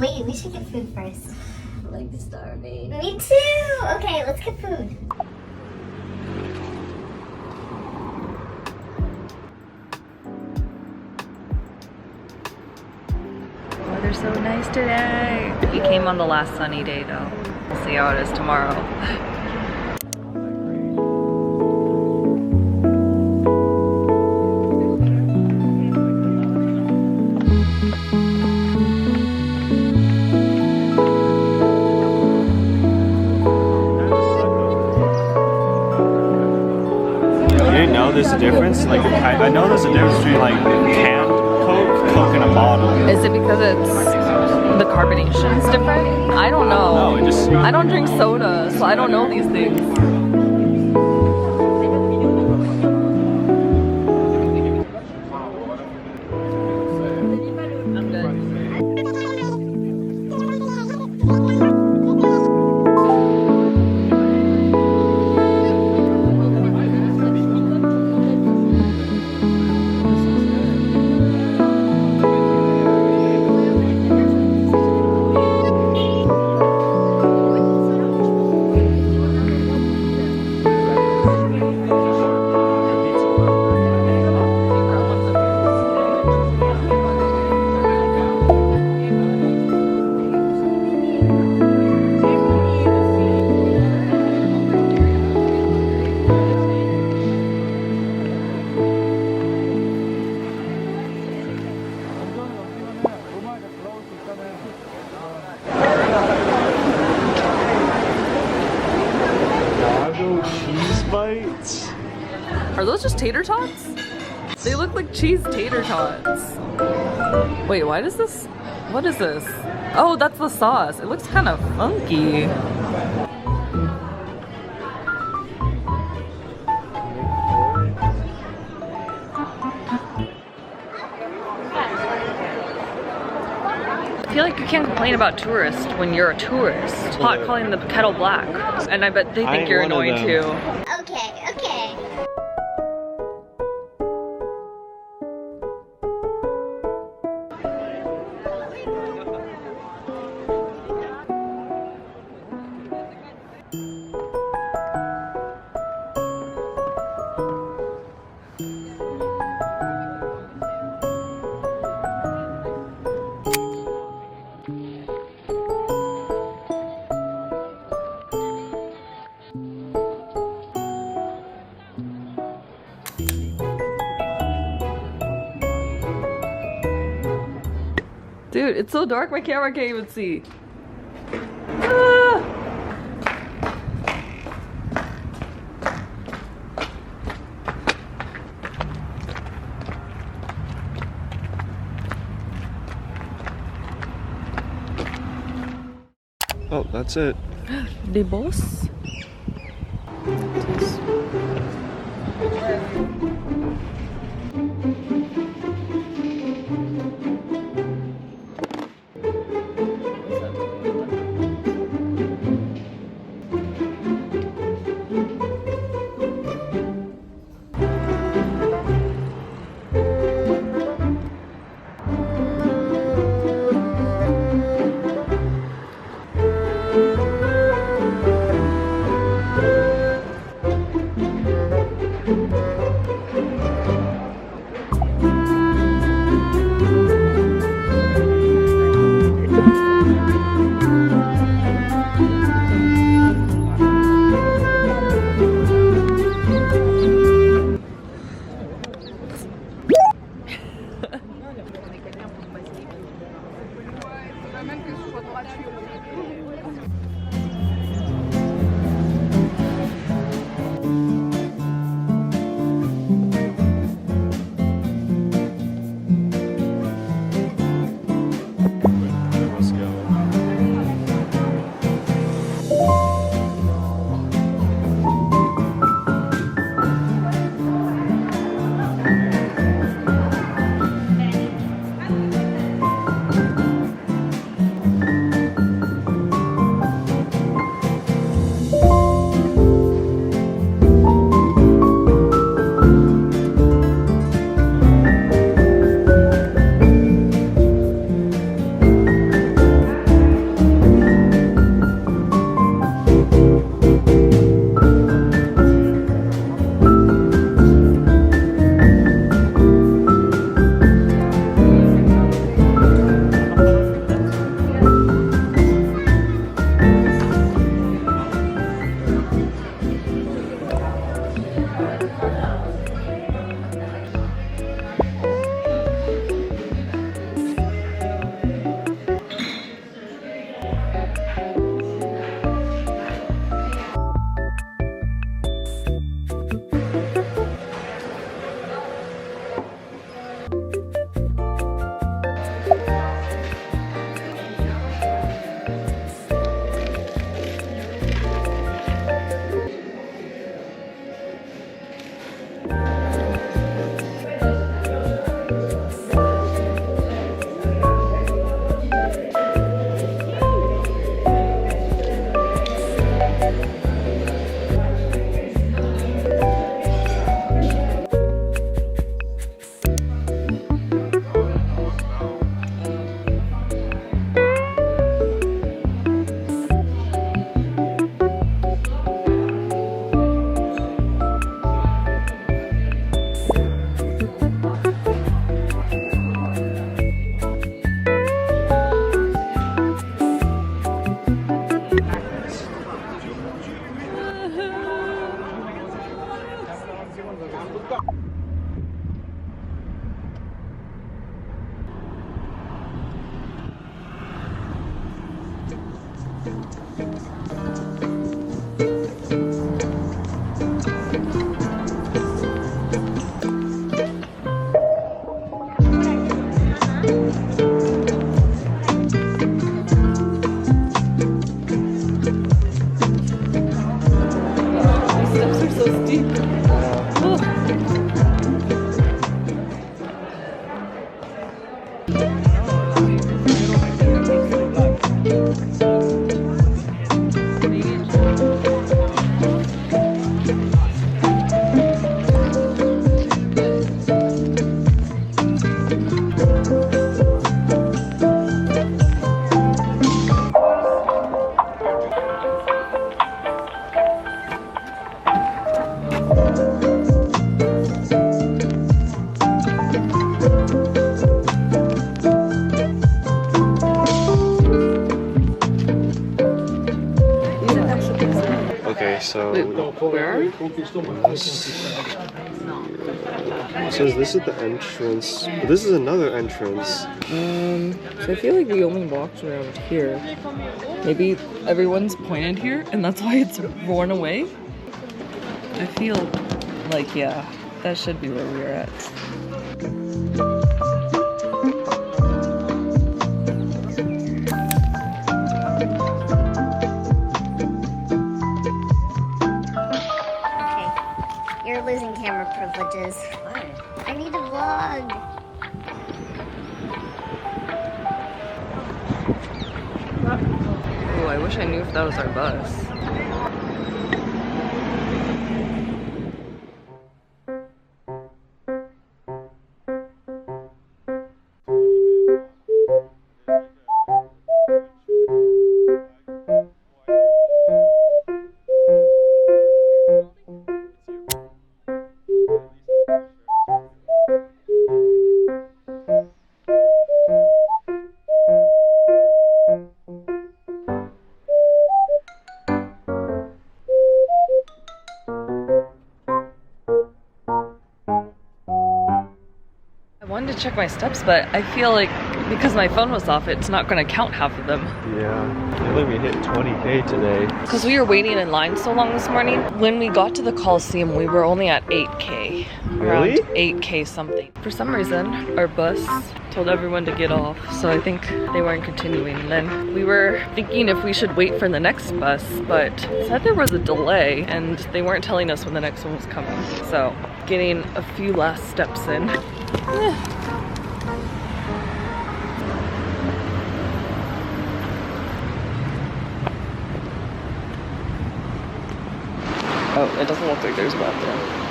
wait, we should get food first. I'm like starving. Me too! Okay, let's get food. Weather's so nice today. We came on the last sunny day though. We'll see how it is tomorrow. There's a difference. Like I know there's a difference between like canned Coke in a bottle. Is it because it's the carbonation's different? I don't know. No, it just. I don't drink soda, so I don't know these things. I'm good. Cheese bites? Are those just tater tots? They look like cheese tater tots. Wait, why does this? What is this? Oh, that's the sauce. It looks kind of funky. I feel like you can't complain about tourists when you're a tourist. Pot calling the kettle black. And I bet they think you're annoying too. Okay, okay. Dude, it's so dark my camera can't even see. Ah! Oh, that's it. The boss? Steps are so steep. Okay, so Wait, where are we? it says this is the entrance. But this is another entrance. So I feel like we only walked around here. Maybe everyone's pointed here and that's why it's worn away? I feel like, yeah, that should be where we are at. Okay. You're losing camera privileges. I need to vlog. Oh, I wish I knew if that was our bus. To check my steps, but I feel like because my phone was off, it's not going to count half of them. Yeah, I feel like we hit 20K today. Because we were waiting in line so long this morning. When we got to the Colosseum, we were only at 8K. Really? Around 8K something. For some reason, our bus told everyone to get off, so I think they weren't continuing. And then we were thinking if we should wait for the next bus, but it said there was a delay and they weren't telling us when the next one was coming. So getting a few last steps in. Oh, it doesn't look like there's a bathroom.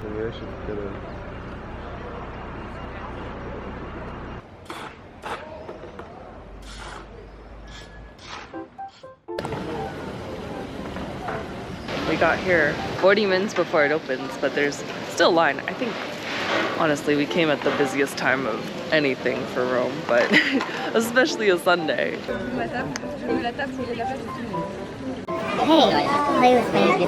Maybe I should get a... We got here 40 minutes before it opens, but there's still a line. I think, honestly, we came at the busiest time of anything for Rome, but especially a Sunday. Hey, play with me.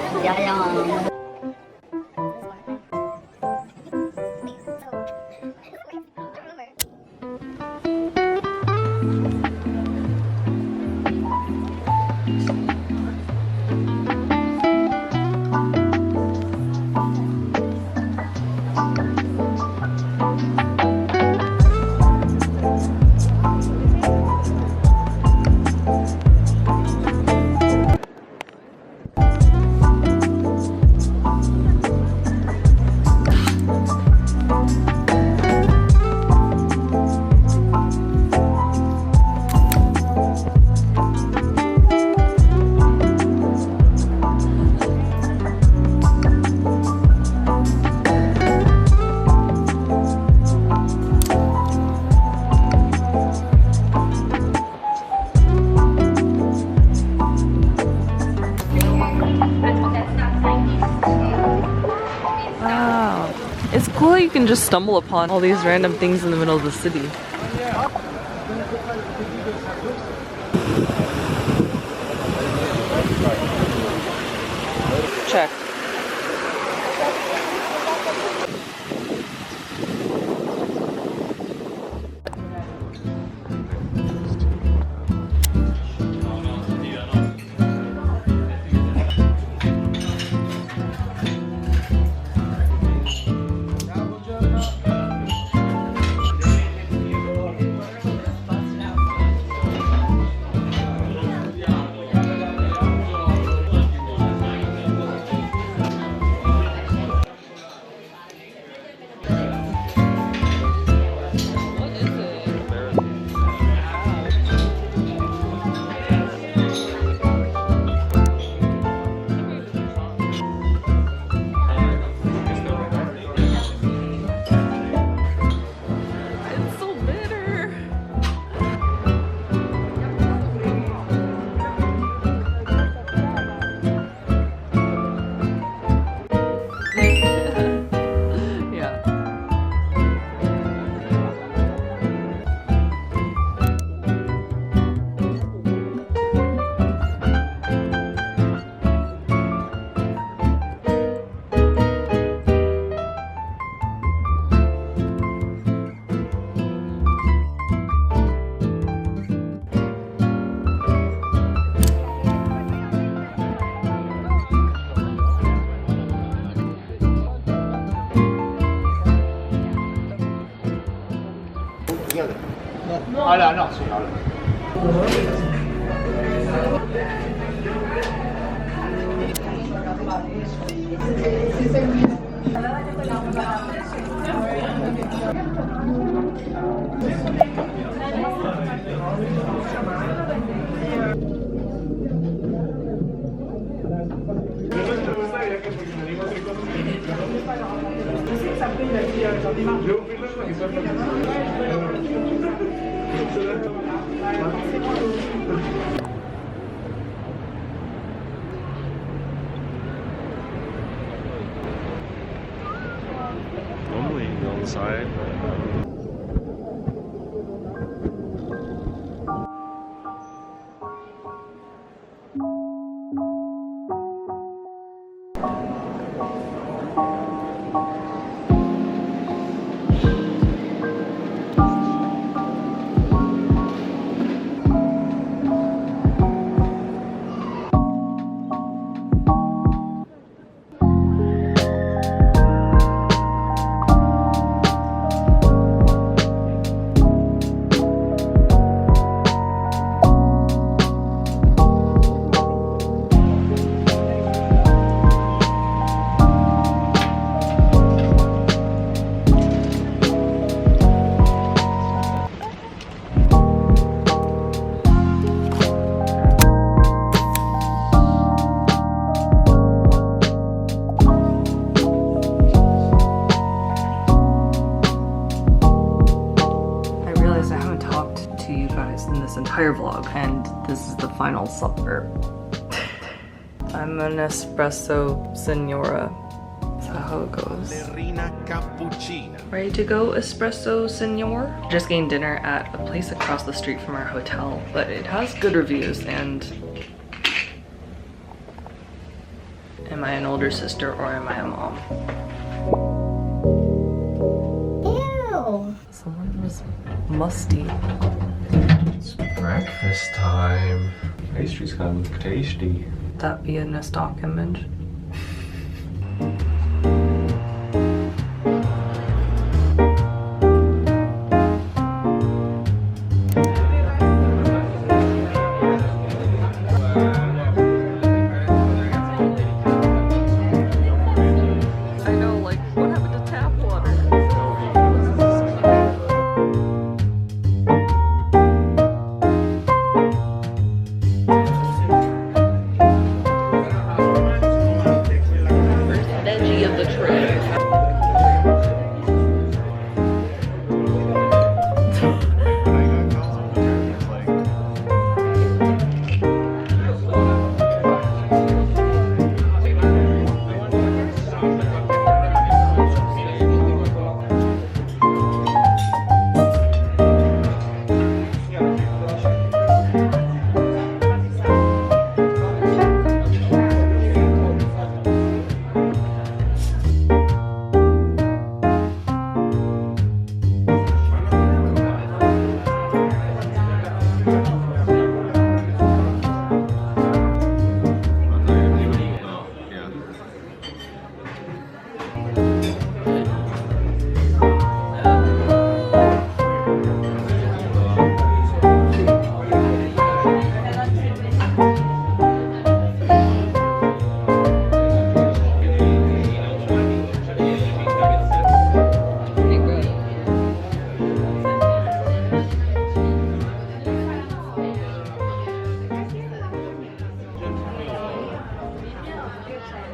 just stumble upon all these random things in the middle of the city. Check. Normally you go on the side, but entire vlog, and this is the final supper. I'm an espresso senora. Is that how it goes? Ready to go, espresso senor? Just getting dinner at a place across the street from our hotel, but it has good reviews. And am I an older sister or am I a mom? Ew. Someone was musty. it's breakfast time. Pastries kind of tasty. That be in a stock image.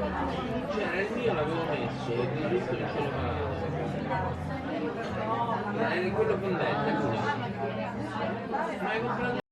Nel mio l'avevo messo e di giusto mi sono quello fondente. Ma hai comprato